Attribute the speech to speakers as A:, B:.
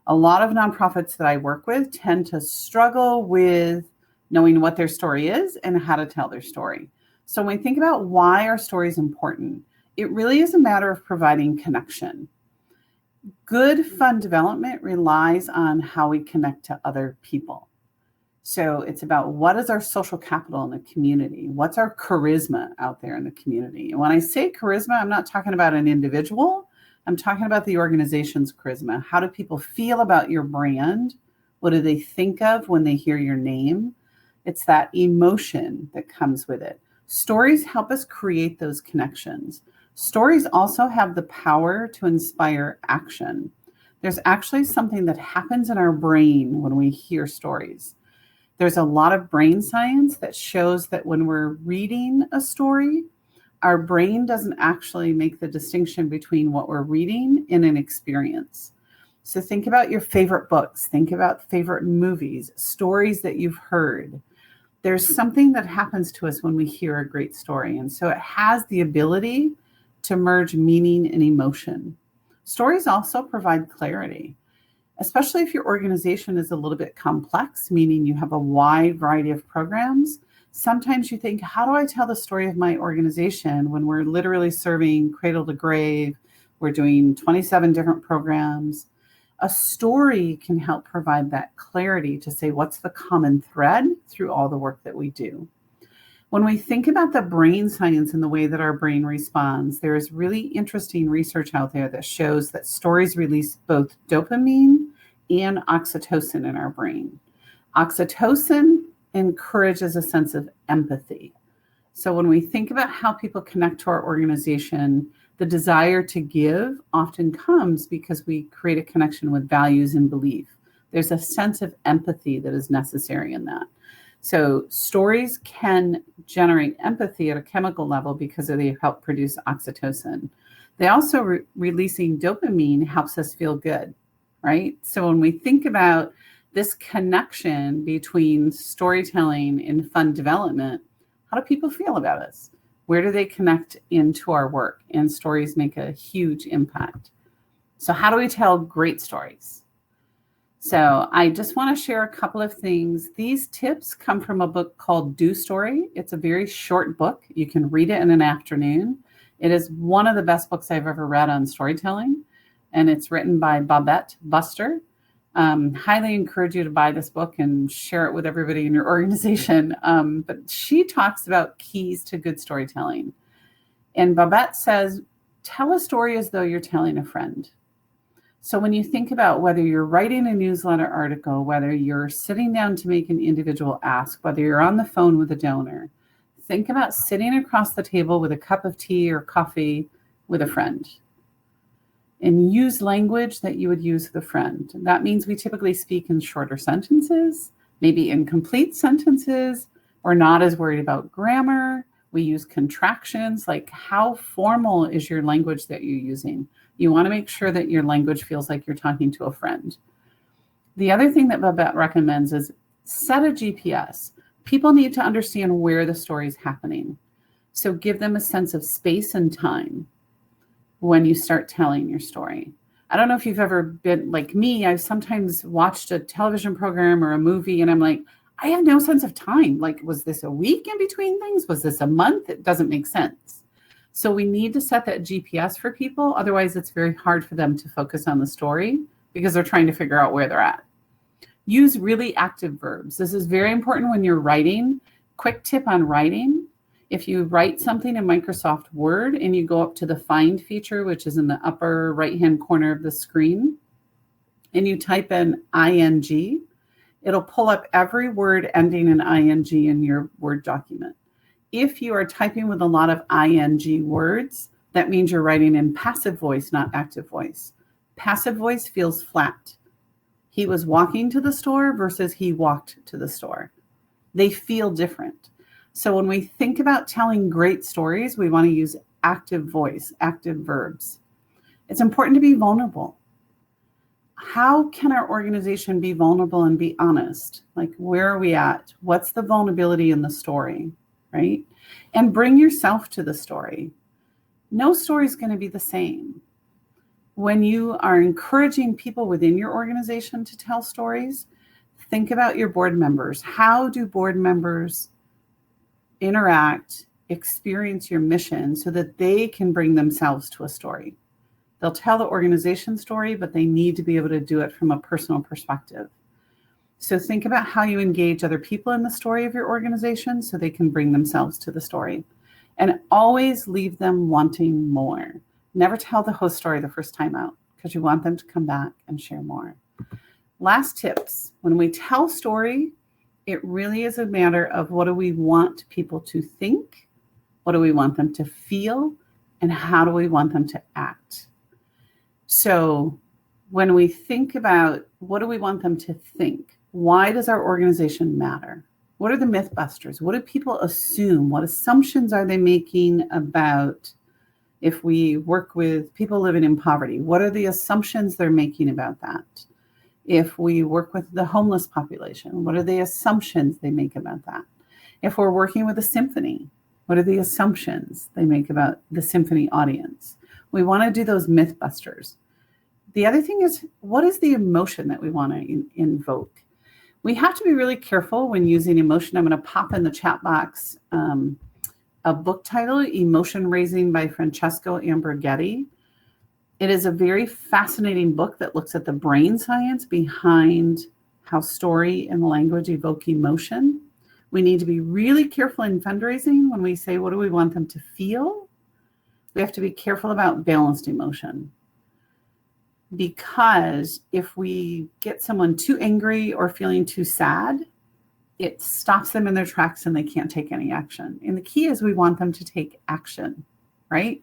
A: A lot of nonprofits that I work with tend to struggle with knowing what their story is and how to tell their story. So when we think about why our story is important, it really is a matter of providing connection. Good fun development relies on how we connect to other people. So it's about what is our social capital in the community? What's our charisma out there in the community? And when I say charisma, I'm not talking about an individual. I'm talking about the organization's charisma. How do people feel about your brand? What do they think of when they hear your name? It's that emotion that comes with it. Stories help us create those connections. Stories also have the power to inspire action. There's actually something that happens in our brain when we hear stories. There's a lot of brain science that shows that when we're reading a story, our brain doesn't actually make the distinction between what we're reading and an experience. So think about your favorite books, think about favorite movies, stories that you've heard. There's something that happens to us when we hear a great story. And so it has the ability to merge meaning and emotion. Stories also provide clarity, especially if your organization is a little bit complex, meaning you have a wide variety of programs. Sometimes you think, how do I tell the story of my organization when we're literally serving cradle to grave? We're doing 27 different programs. A story can help provide that clarity to say, what's the common thread through all the work that we do? When we think about the brain science and the way that our brain responds, there is really interesting research out there that shows that stories release both dopamine and oxytocin in our brain. Oxytocin encourages a sense of empathy. So when we think about how people connect to our organization, the desire to give often comes because we create a connection with values and belief. There's a sense of empathy that is necessary in that. So stories can generate empathy at a chemical level because they help produce oxytocin. They also releasing dopamine helps us feel good, right? So when we think about this connection between storytelling and fun development, how do people feel about us? Where do they connect into our work? And stories make a huge impact. So how do we tell great stories? So I just want to share a couple of things. These tips come from a book called Do Story. It's a very short book. You can read it in an afternoon. It is one of the best books I've ever read on storytelling, and it's written by Bobette Buster. Highly encourage you to buy this book and share it with everybody in your organization. But she talks about keys to good storytelling. And Bobette says, tell a story as though you're telling a friend. So when you think about whether you're writing a newsletter article, whether you're sitting down to make an individual ask, whether you're on the phone with a donor, think about sitting across the table with a cup of tea or coffee with a friend. And use language that you would use with a friend. That means we typically speak in shorter sentences, maybe incomplete sentences. We're not as worried about grammar. We use contractions, like how formal is your language that you're using? You want to make sure that your language feels like you're talking to a friend. The other thing that Bobette recommends is set a GPS. People need to understand where the story is happening. So give them a sense of space and time when you start telling your story. I don't know if you've ever been like me. I've sometimes watched a television program or a movie and I'm like, I have no sense of time. Like, was this a week in between things? Was this a month? It doesn't make sense. So we need to set that GPS for people. Otherwise, it's very hard for them to focus on the story because they're trying to figure out where they're at. Use really active verbs. This is very important when you're writing. Quick tip on writing. If you write something in Microsoft Word and you go up to the Find feature, which is in the upper right-hand corner of the screen, and you type in ing, it'll pull up every word ending in ing in your Word document. If you are typing with a lot of ing words, that means you're writing in passive voice, not active voice. Passive voice feels flat. He was walking to the store versus he walked to the store. They feel different. So when we think about telling great stories, we want to use active voice, active verbs. It's important to be vulnerable. How can our organization be vulnerable and be honest? Like, where are we at? What's the vulnerability in the story, right? And bring yourself to the story. No story is going to be the same. When you are encouraging people within your organization to tell stories, think about your board members. How do board members interact, experience your mission so that they can bring themselves to a story? They'll tell the organization story, but they need to be able to do it from a personal perspective. So think about how you engage other people in the story of your organization so they can bring themselves to the story. And always leave them wanting more. Never tell the host story the first time out because you want them to come back and share more. Last tips. When we tell story, it really is a matter of what do we want people to think, what do we want them to feel, and how do we want them to act. So when we think about what do we want them to think, why does our organization matter? What are the myth busters? What do people assume? What assumptions are they making about if we work with people living in poverty? What are the assumptions they're making about that? If we work with the homeless population, what are the assumptions they make about that? If we're working with a symphony, what are the assumptions they make about the symphony audience? We want to do those myth busters. The other thing is, what is the emotion that we want to invoke? We have to be really careful when using emotion. I'm going to pop in the chat box a book title, Emotion Raising by Francesco Ambrogetti. It is a very fascinating book that looks at the brain science behind how story and language evoke emotion. We need to be really careful in fundraising when we say, what do we want them to feel? We have to be careful about balanced emotion. Because if we get someone too angry or feeling too sad, it stops them in their tracks and they can't take any action. And the key is we want them to take action, right?